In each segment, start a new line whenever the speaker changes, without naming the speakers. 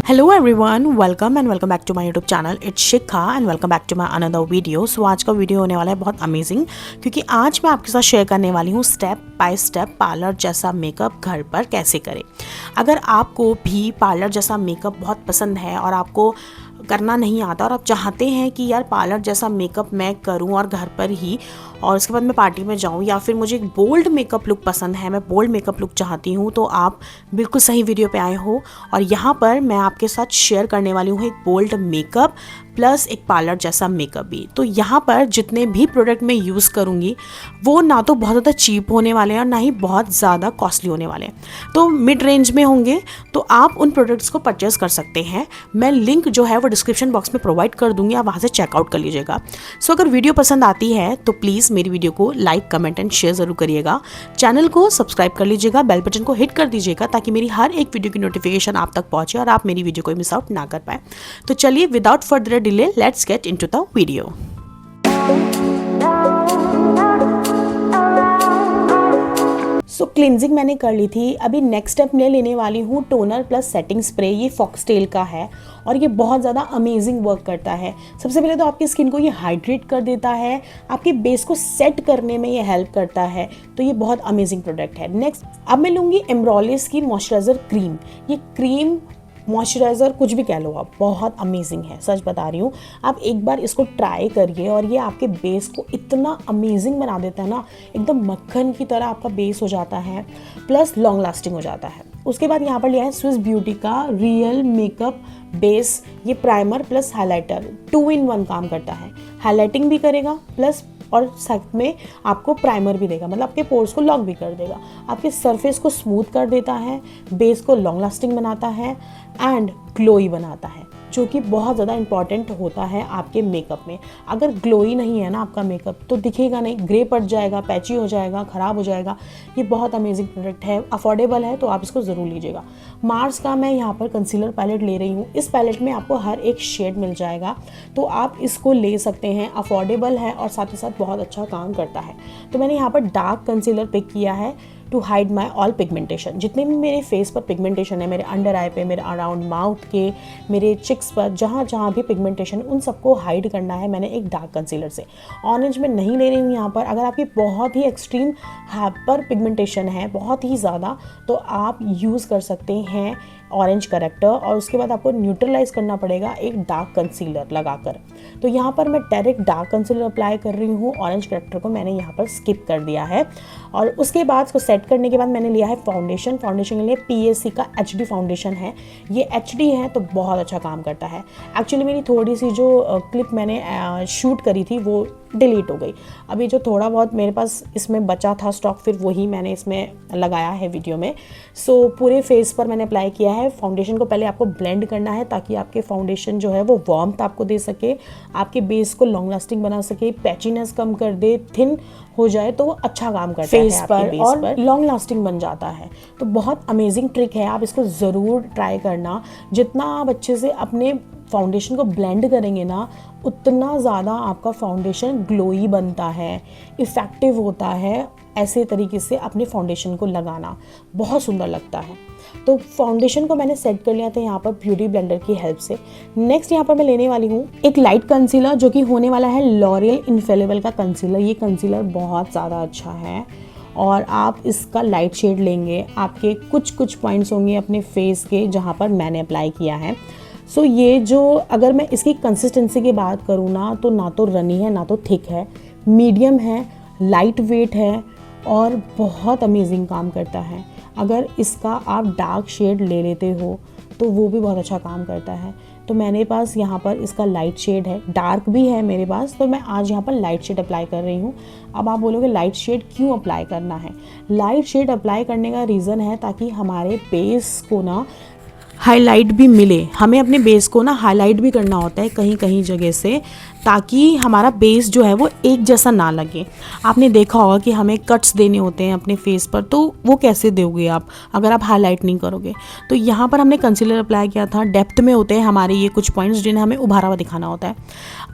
Hello everyone, welcome and welcome back to my YouTube channel. It's Shikha and welcome back to my another video. So आज का video होने वाला है बहुत amazing, क्योंकि आज मैं आपके साथ शेयर करने वाली हूँ स्टेप बाय स्टेप पार्लर जैसा मेकअप घर पर कैसे करें। अगर आपको भी पार्लर जैसा मेकअप बहुत पसंद है और आपको करना नहीं आता और आप चाहते हैं कि यार पार्लर जैसा मेकअप मैं करूं और घर पर ही, और उसके बाद मैं पार्टी में जाऊं, या फिर मुझे एक बोल्ड मेकअप लुक पसंद है, मैं बोल्ड मेकअप लुक चाहती हूं, तो आप बिल्कुल सही वीडियो पे आए हो। और यहाँ पर मैं आपके साथ शेयर करने वाली हूँ एक बोल्ड मेकअप प्लस एक पार्लर जैसा मेकअप भी। तो यहाँ पर जितने भी प्रोडक्ट मैं यूज़ करूँगी वो ना तो बहुत ज़्यादा चीप होने वाले हैं और ना ही बहुत ज़्यादा कॉस्टली होने वाले हैं, तो मिड रेंज में होंगे। तो आप उन प्रोडक्ट्स को परचेस कर सकते हैं। मैं लिंक जो है वो डिस्क्रिप्शन बॉक्स में प्रोवाइड कर दूंगी, आप वहाँ से चेकआउट कर लीजिएगा। सो अगर वीडियो पसंद आती है तो प्लीज़ मेरी वीडियो को लाइक, कमेंट एंड शेयर ज़रूर करिएगा। चैनल को सब्सक्राइब कर लीजिएगा, बेल बटन को हिट कर दीजिएगा ताकि मेरी हर एक वीडियो की नोटिफिकेशन आप तक पहुँचे और आप मेरी वीडियो को मिस आउट ना कर पाए। तो चलिए without further delay let's get into the video. So cleansing मैंने कर ली थी। अभी नेक्स्ट स्टेप मैं लेने वाली हूँ टोनर प्लस सेटिंग स्प्रे। ये फॉक्सटेल का है और ये बहुत ज़्यादा अमेजिंग वर्क करता है। सबसे पहले तो आपकी स्किन को ये हाइड्रेट कर देता है, आपके बेस को सेट करने में ये हेल्प करता है, तो ये बहुत अमेजिंग प्रोडक्ट है। नेक्स्ट अब मैं लूँगी एम्ब्रोलिस की मॉइस्चराइज़र क्रीम। ये क्रीम मॉइस्चराइज़र कुछ भी कह लो आप, बहुत अमेजिंग है, सच बता रही हूँ। आप एक बार इसको ट्राई करिए और ये आपके बेस को इतना अमेजिंग बना देता है ना, एकदम मक्खन की तरह आपका बेस हो जाता है, प्लस लॉन्ग लास्टिंग हो जाता है। उसके बाद यहाँ पर लिया है स्विस ब्यूटी का रियल मेकअप बेस। ये प्राइमर प्लस हाइलाइटर 2 in 1 काम करता है। हाइलाइटिंग भी करेगा प्लस और साथ में आपको प्राइमर भी देगा, मतलब आपके पोर्स को लॉक भी कर देगा, आपके सरफेस को स्मूथ कर देता है, बेस को लॉन्ग लास्टिंग बनाता है एंड ग्लोई बनाता है, जो कि बहुत ज़्यादा इंपॉर्टेंट होता है आपके मेकअप में। अगर ग्लोई नहीं है ना आपका मेकअप तो दिखेगा नहीं, ग्रे पड़ जाएगा, पैची हो जाएगा, ख़राब हो जाएगा। ये बहुत अमेजिंग प्रोडक्ट है, अफोर्डेबल है, तो आप इसको ज़रूर लीजिएगा। मार्स का मैं यहाँ पर कंसीलर पैलेट ले रही हूँ। इस पैलेट में आपको हर एक शेड मिल जाएगा, तो आप इसको ले सकते हैं। अफोर्डेबल है और साथ ही साथ बहुत अच्छा काम करता है। तो मैंने यहाँ पर डार्क कंसीलर पिक किया है to hide my all pigmentation. जितने भी मेरे फेस पर पिगमेंटेशन है, मेरे अंडर आई पे, मेरे अराउंड माउथ के, मेरे चिक्स पर, जहाँ जहाँ भी पिगमेंटेशन, उन सबको हाइड करना है मैंने एक डार्क कंसीलर से। ऑरेंज में नहीं ले रही हूँ यहाँ पर। अगर आपकी बहुत ही एक्सट्रीम हाइपर पिगमेंटेशन है, बहुत ही ज़्यादा, तो आप यूज़ कर सकते हैं ऑरेंज करेक्टर, और उसके बाद आपको न्यूट्रलाइज करना पड़ेगा एक डार्क कंसीलर लगाकर। तो यहाँ पर मैं डायरेक्ट डार्क कंसीलर अप्लाई कर रही हूँ, ऑरेंज करेक्टर को मैंने यहाँ पर स्किप कर दिया है। और उसके बाद इसको सेट करने के बाद मैंने लिया है फाउंडेशन। फाउंडेशन के लिए PSC का HD फाउंडेशन है। ये HD है तो बहुत अच्छा काम करता है। एक्चुअली मेरी थोड़ी सी जो क्लिप मैंने शूट करी थी वो डिलीट हो गई। अभी जो थोड़ा बहुत मेरे पास इसमें बचा था स्टॉक, फिर वही मैंने इसमें लगाया है वीडियो में। सो पूरे फेस पर मैंने अप्लाई किया है। फाउंडेशन को पहले आपको ब्लेंड करना है ताकि आपके फाउंडेशन जो है वो वार्मथ आपको दे सके, आपके बेस को लॉन्ग लास्टिंग बना सके, पैचीनेस कम कर दे, थिन हो जाए, तो वो अच्छा काम करता है फेस पर और लॉन्ग लास्टिंग बन जाता है। तो बहुत अमेजिंग ट्रिक है, आप इसको ज़रूर ट्राई करना। जितना आप अच्छे से अपने फाउंडेशन को ब्लेंड करेंगे ना, उतना ज़्यादा आपका फाउंडेशन ग्लोई बनता है, इफ़ेक्टिव होता है। ऐसे तरीके से अपने फाउंडेशन को लगाना बहुत सुंदर लगता है। तो फाउंडेशन को मैंने सेट कर लिया था यहाँ पर ब्यूटी ब्लेंडर की हेल्प से। नेक्स्ट यहाँ पर मैं लेने वाली हूँ एक लाइट कंसीलर, जो कि होने वाला है लॉरियल इनफेलेबल का कंसीलर। ये कंसीलर बहुत ज़्यादा अच्छा है और आप इसका लाइट शेड लेंगे, आपके कुछ पॉइंट्स होंगे अपने फेस के जहाँ पर मैंने अप्लाई किया है। सो ये जो, अगर मैं इसकी कंसिस्टेंसी की बात करूँ ना तो रनी है ना तो थिक है, मीडियम है, लाइट वेट है और बहुत अमेजिंग काम करता है। अगर इसका आप डार्क शेड ले लेते हो तो वो भी बहुत अच्छा काम करता है। तो मेरे पास यहाँ पर इसका लाइट शेड है, डार्क भी है मेरे पास, तो मैं आज यहाँ पर लाइट शेड अप्लाई कर रही हूँ। अब आप बोलोगे लाइट शेड क्यों अप्लाई करना है? लाइट शेड अप्लाई करने का रीज़न है ताकि हमारे बेस को ना हाईलाइट भी मिले। हमें अपने बेस को ना हाईलाइट भी करना होता है कहीं कहीं जगह से, ताकि हमारा बेस जो है वो एक जैसा ना लगे। आपने देखा होगा कि हमें कट्स देने होते हैं अपने फेस पर, तो वो कैसे दोगे आप अगर आप हाईलाइट नहीं करोगे। तो यहाँ पर हमने कंसीलर अप्लाई किया था। डेप्थ में होते हैं हमारे ये कुछ पॉइंट्स जिन्हें हमें उभारा हुआ दिखाना होता है।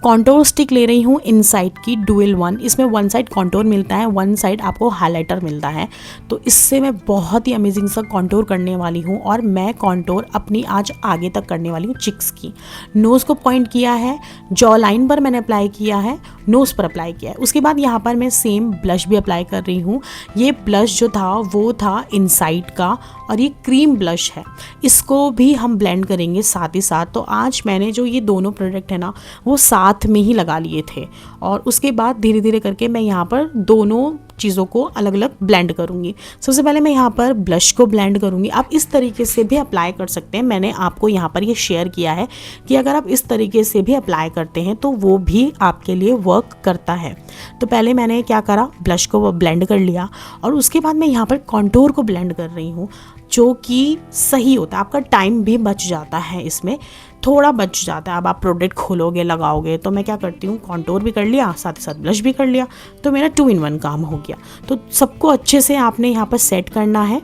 कॉन्टोर स्टिक ले रही हूँ इनसाइड की डुअल 1। इसमें वन साइड कॉन्टोर मिलता है, वन साइड आपको हाईलाइटर मिलता है। तो इससे मैं बहुत ही अमेजिंग सा कॉन्टोर करने वाली हूँ, और मैं कॉन्टोर अपनी आज आगे तक करने वाली हूँ चिक्स की। नोज़ को पॉइंट किया है, जॉ लाइन पर मैंने अप्लाई किया है, नोज़ पर अप्लाई किया है। उसके बाद यहाँ पर मैं सेम ब्लश भी अप्लाई कर रही हूँ। ये ब्लश जो था वो था इनसाइड का, और ये क्रीम ब्लश है। इसको भी हम ब्लेंड करेंगे साथ ही साथ। तो आज मैंने जो ये दोनों प्रोडक्ट है ना वो साथ में ही लगा लिए थे, और उसके बाद धीरे धीरे करके मैं यहाँ पर दोनों चीज़ों को अलग अलग ब्लेंड करूँगी। सबसे पहले मैं यहाँ पर ब्लश को ब्लेंड करूँगी। आप इस तरीके से भी अप्लाई कर सकते हैं। मैंने आपको यहाँ पर ये शेयर किया है कि अगर आप इस तरीके से भी अप्लाई करते हैं तो वो भी आपके लिए वर्क करता है। तो पहले मैंने क्या करा, ब्लश को ब्लेंड कर लिया, और उसके बाद मैं यहाँ पर कॉन्टोर को ब्लेंड कर रही हूँ, जो कि सही होता है। आपका टाइम भी बच जाता है, इसमें थोड़ा बच जाता है। अब आप प्रोडक्ट खोलोगे लगाओगे, तो मैं क्या करती हूँ, कॉन्टोर भी कर लिया, साथ ही साथ ब्लश भी कर लिया, तो मेरा 2 in 1 काम हो गया। तो सबको अच्छे से आपने यहाँ पर सेट करना है।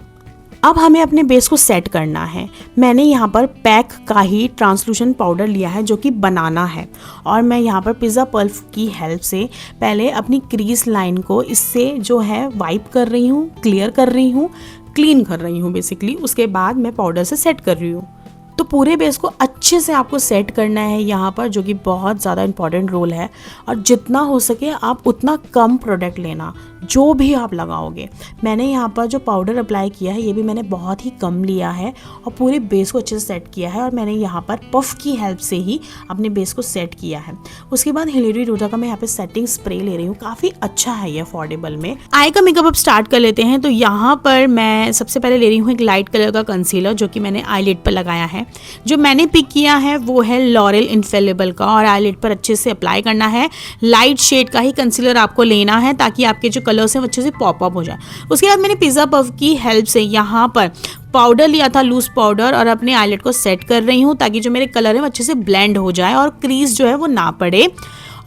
अब हमें अपने बेस को सेट करना है। मैंने यहाँ पर पैक का ही ट्रांसलूशन पाउडर लिया है जो कि बनाना है, और मैं यहाँ पर पिज़्ज़ा पल्प की हेल्प से पहले अपनी क्रीज लाइन को इससे जो है वाइप कर रही हूँ, क्लियर कर रही हूँ, क्लीन कर रही हूँ बेसिकली। उसके बाद मैं पाउडर से सेट कर रही हूँ। तो पूरे बेस को अच्छे से आपको सेट करना है यहाँ पर, जो कि बहुत ज़्यादा इंपॉर्टेंट रोल है। और जितना हो सके आप उतना कम प्रोडक्ट लेना जो भी आप लगाओगे। मैंने यहाँ पर जो पाउडर अप्लाई किया है ये भी मैंने बहुत ही कम लिया है, और पूरे बेस को अच्छे से सेट किया है। और मैंने यहाँ पर पफ की हेल्प से ही अपने बेस को सेट किया है। उसके बाद हिलेरी रोजा का मैं यहाँ पे सेटिंग स्प्रे ले रही हूँ। काफ़ी अच्छा है ये अफोर्डेबल में। आई का मेकअप अब स्टार्ट कर लेते हैं। तो यहाँ पर मैं सबसे पहले ले रही हूँ एक लाइट कलर का कंसीलर, जो कि मैंने आईलिड पर लगाया है। जो मैंने पिक किया है वो है लॉरेल इनफेलिबल का, और आईलिड पर अच्छे से अप्लाई करना है। लाइट शेड का ही कंसीलर आपको लेना है ताकि आपके जो कलर्स हैं वो अच्छे से पॉप अप हो जाए। उसके बाद मैंने पिज़्ज़ा पफ की हेल्प से यहाँ पर पाउडर लिया था, लूज पाउडर, और अपने आईलिड को सेट कर रही हूँ ताकि जो मेरे कलर है वो अच्छे से ब्लेंड हो जाए और क्रीज जो है वो ना पड़े।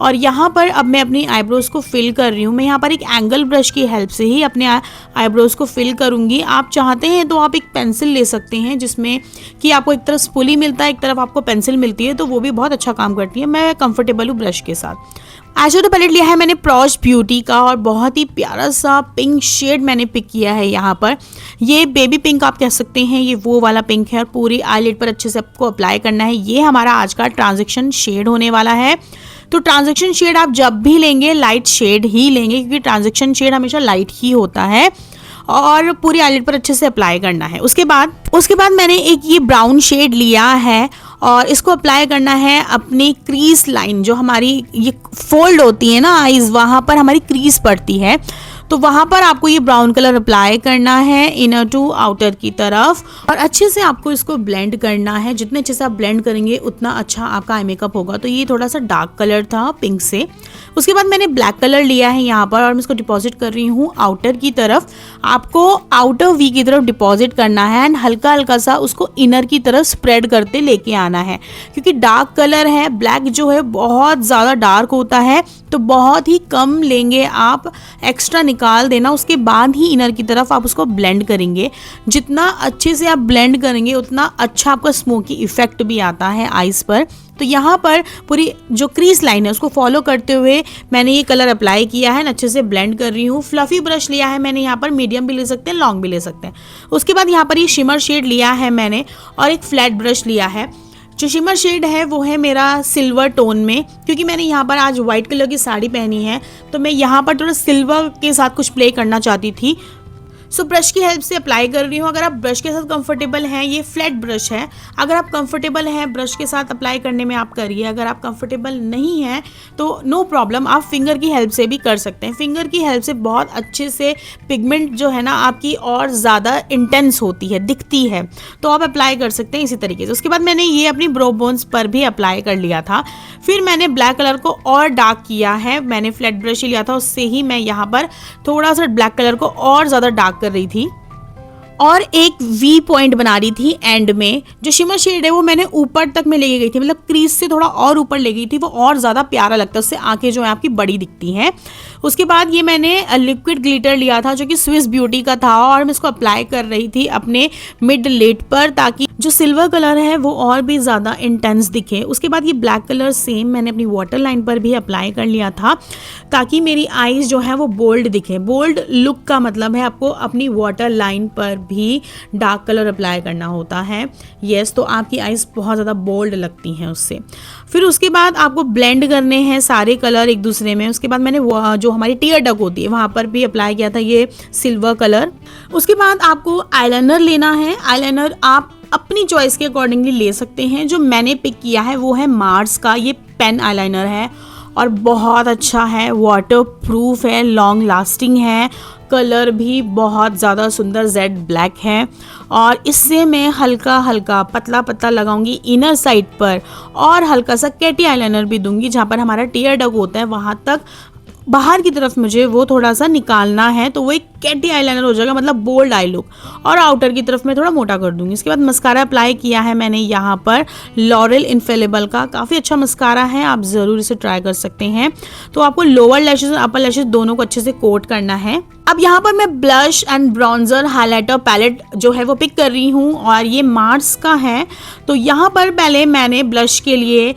और यहाँ पर अब मैं अपनी आईब्रोज को फिल कर रही हूँ। मैं यहाँ पर एक एंगल ब्रश की हेल्प से ही अपने आईब्रोज को फिल करूँगी। आप चाहते हैं तो आप एक पेंसिल ले सकते हैं, जिसमें कि आपको एक तरफ स्पूली मिलता है, एक तरफ आपको पेंसिल मिलती है, तो वो भी बहुत अच्छा काम करती है। मैं कंफर्टेबल हूँ ब्रश के साथ। आईशैडो पैलेट लिया है मैंने प्रॉश ब्यूटी का, और बहुत ही प्यारा सा पिंक शेड मैंने पिक किया है यहाँ पर। ये बेबी पिंक आप कह सकते हैं, ये वो वाला पिंक है, और पूरी आईलिड पर अच्छे से आपको अप्लाई करना है। ये हमारा आज का ट्रांजैक्शन शेड होने वाला है। तो ट्रांजैक्शन शेड आप जब भी लेंगे लाइट शेड ही लेंगे, क्योंकि ट्रांजैक्शन शेड हमेशा लाइट ही होता है, और पूरी आईलिड पर अच्छे से अप्लाई करना है। उसके बाद मैंने एक ये ब्राउन शेड लिया है, और इसको अप्लाई करना है अपनी क्रीज लाइन, जो हमारी ये फोल्ड होती है ना आईज, वहाँ पर हमारी क्रीज पड़ती है। तो वहाँ पर आपको ये ब्राउन कलर अप्लाई करना है इनर टू आउटर की तरफ, और अच्छे से आपको इसको ब्लेंड करना है। जितने अच्छे से आप ब्लेंड करेंगे उतना अच्छा आपका आई मेकअप होगा। तो ये थोड़ा सा डार्क कलर था पिंक से। उसके बाद मैंने ब्लैक कलर लिया है यहाँ पर, और मैं इसको डिपॉजिट कर रही हूँ आउटर की तरफ। आपको आउटर वी की तरफ डिपॉजिट करना है, एंड हल्का हल्का सा उसको इनर की तरफ स्प्रेड करते लेके आना है, क्योंकि डार्क कलर है, ब्लैक जो है बहुत ज़्यादा डार्क होता है। तो बहुत ही कम लेंगे आप, एक्स्ट्रा निकाल देना, उसके बाद ही इनर की तरफ आप उसको ब्लेंड करेंगे। जितना अच्छे से आप ब्लेंड करेंगे उतना अच्छा आपका स्मोकी इफेक्ट भी आता है आईज पर। तो यहाँ पर पूरी जो क्रीज लाइन है उसको फॉलो करते हुए मैंने ये कलर अप्लाई किया है, अच्छे से ब्लेंड कर रही हूँ। फ्लफी ब्रश लिया है मैंने यहाँ पर, मीडियम भी ले सकते हैं, लॉन्ग भी ले सकते हैं। उसके बाद यहाँ पर ये शिमर शेड लिया है मैंने, और एक फ्लैट ब्रश लिया है। जो शिमर शेड है वो है मेरा सिल्वर टोन में, क्योंकि मैंने यहाँ पर आज वाइट कलर की साड़ी पहनी है, तो मैं यहाँ पर थोड़ा सिल्वर के साथ कुछ प्ले करना चाहती थी। सो ब्रश की हेल्प से अप्लाई कर रही हूँ। अगर आप ब्रश के साथ कंफर्टेबल हैं, ये फ्लैट ब्रश है, अगर आप कंफर्टेबल हैं ब्रश के साथ अप्लाई करने में आप करिए। अगर आप कंफर्टेबल नहीं हैं तो नो प्रॉब्लम, आप फिंगर की हेल्प से भी कर सकते हैं। फिंगर की हेल्प से बहुत अच्छे से पिगमेंट जो है ना आपकी और ज़्यादा इंटेंस होती है, दिखती है, तो आप अप्लाई कर सकते हैं इसी तरीके से। उसके बाद मैंने ये अपनी ब्रो बोन्स पर भी अप्लाई कर लिया था। फिर मैंने ब्लैक कलर को और डार्क किया है। मैंने फ्लैट ब्रश ही लिया था, उससे ही मैं यहाँ पर थोड़ा सा ब्लैक कलर को और ज़्यादा डार्क कर रही थी। और एक वी पॉइंट बना रही थी एंड में। जो शिमर शेड है वो मैंने ऊपर तक में लेके गई थी, मतलब क्रीज से थोड़ा और ऊपर ले गई थी, वो और ज़्यादा प्यारा लगता है, उससे आंखें जो है आपकी बड़ी दिखती हैं। उसके बाद ये मैंने लिक्विड ग्लिटर लिया था जो कि स्विस ब्यूटी का था, और मैं इसको अप्लाई कर रही थी अपने मिड लिड पर, ताकि जो सिल्वर कलर है वो और भी ज़्यादा इंटेंस दिखे। उसके बाद ये ब्लैक कलर सेम मैंने अपनी वाटर लाइन पर भी अप्लाई कर लिया था, ताकि मेरी आईज जो है वो बोल्ड दिखे। बोल्ड लुक का मतलब है आपको अपनी वाटर लाइन पर भी डार्क कलर अप्लाई करना होता है। यस, तो आपकी आईज बहुत ज़्यादा बोल्ड लगती हैं उससे। फिर उसके बाद आपको ब्लेंड करने हैं सारे कलर एक दूसरे में। उसके बाद मैंने जो हमारी टीयर डक होती है वहाँ पर भी अप्लाई किया था ये सिल्वर कलर। उसके बाद आपको आईलाइनर लेना है। आईलाइनर आप अपनी चॉइस के अकॉर्डिंगली ले सकते हैं। जो मैंने पिक किया है वो है मार्स का ये पेन आईलाइनर है, और बहुत अच्छा है, वाटर प्रूफ है, लॉन्ग लास्टिंग है, कलर भी बहुत ज़्यादा सुंदर जेड ब्लैक है। और इससे मैं हल्का हल्का पतला पतला लगाऊंगी इनर साइड पर, और हल्का सा कैटी आईलाइनर भी दूंगी जहाँ पर हमारा टीयर डक होता है वहाँ तक। बाहर की तरफ मुझे वो थोड़ा सा निकालना है, तो वो एक कैटी आईलाइनर हो जाएगा, मतलब बोल्ड आई लुक। और आउटर की तरफ मैं थोड़ा मोटा कर दूंगी। इसके बाद मस्कारा अप्लाई किया है मैंने यहाँ पर लॉरेल इनफेलेबल का, काफ़ी अच्छा मस्कारा है, आप ज़रूर इसे ट्राई कर सकते हैं। तो आपको लोअर लैशेज और अपर लैशेज दोनों को अच्छे से कोट करना है। अब यहाँ पर मैं blush and bronzer highlighter palette जो है वो पिक कर रही हूँ, और ये मार्स का है। तो यहाँ पर पहले मैंने ब्लश के लिए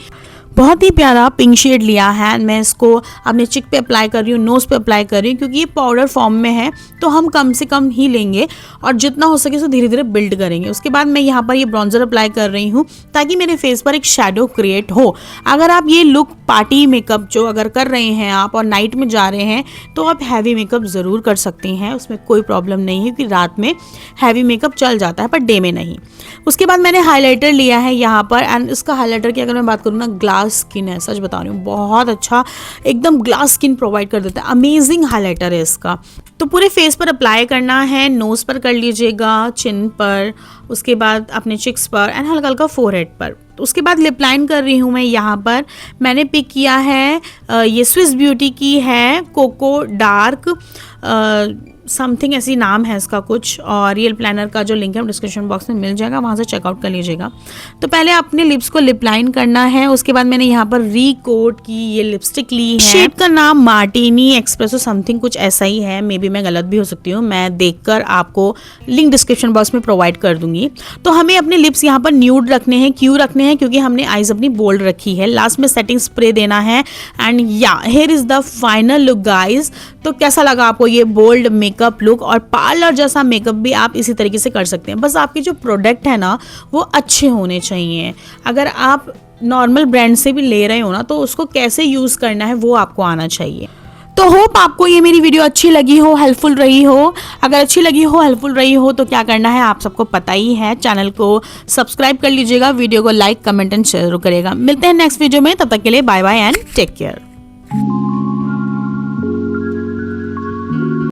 बहुत ही प्यारा पिंक शेड लिया है, मैं इसको अपने चिक पे अप्लाई कर रही हूँ, नोज़ पे अप्लाई कर रही हूँ, क्योंकि ये पाउडर फॉर्म में है तो हम कम से कम ही लेंगे और जितना हो सके उसे धीरे धीरे बिल्ड करेंगे। उसके बाद मैं यहाँ पर ये ब्राउन्जर अप्लाई कर रही हूँ ताकि मेरे फेस पर एक शेडो क्रिएट हो। अगर आप ये लुक पार्टी मेकअप जो अगर कर रहे हैं आप और नाइट में जा रहे हैं तो आप हैवी मेकअप ज़रूर कर सकते हैं, उसमें कोई प्रॉब्लम नहीं है, क्योंकि रात में हैवी मेकअप चल जाता है पर डे में नहीं। उसके बाद मैंने हाइलाइटर लिया है यहाँ पर, एंड इसका हाइलाइटर की अगर मैं बात करूँ ना, ग्लास स्किन है, सच बता रही हूँ, बहुत अच्छा एकदम ग्लास स्किन प्रोवाइड कर देता है, अमेजिंग हाइलाइटर है इसका। तो पूरे फेस पर अप्लाई करना है, नोज पर कर लीजिएगा, चिन पर, उसके बाद अपने चिक्स पर एंड हल्का हल्का फोरहेड पर। उसके बाद लिप लाइन कर रही हूँ मैं। यहाँ पर मैंने पिक किया है ये स्विस ब्यूटी की है कोको डार्क समथिंग ऐसी नाम है इसका कुछ, और ये लिप लाइनर का जो लिंक है डिस्क्रिप्शन बॉक्स में मिल जाएगा, वहाँ से चेकआउट कर लीजिएगा। तो पहले अपने लिप्स को लिप लाइन करना है। उसके बाद मैंने यहाँ पर रीकोट की ये लिपस्टिक ली है, शेड का नाम मार्टिनी एक्सप्रेसो समथिंग कुछ ऐसा ही है, मे बी मैं गलत भी हो सकती हूँ, मैं देखकर आपको लिंक डिस्क्रिप्शन बॉक्स में प्रोवाइड कर दूंगी। तो हमें अपने लिप्स यहाँ पर न्यूड रखने हैं। क्यों रखने हैं? क्योंकि हमने आईज अपनी बोल्ड रखी है। लास्ट में सेटिंग स्प्रे देना है एंड या here is the final look guys. तो कैसा लगा आपको ये बोल्ड मेकअप लुक? और पार्लर जैसा मेकअप भी आप इसी तरीके से कर सकते हैं, बस आपके जो प्रोडक्ट है ना वो अच्छे होने चाहिए। अगर आप नॉर्मल ब्रांड से भी ले रहे हो ना तो उसको कैसे यूज करना है वो आपको आना चाहिए। तो होप आपको ये मेरी वीडियो अच्छी लगी हो, हेल्पफुल रही हो। अगर अच्छी लगी हो, हेल्पफुल रही हो तो क्या करना है आप सबको पता ही है, चैनल को सब्सक्राइब कर लीजिएगा, वीडियो को लाइक कमेंट एंड शेयर करेगा। मिलते हैं नेक्स्ट वीडियो में, तब तक के लिए bye bye and take care.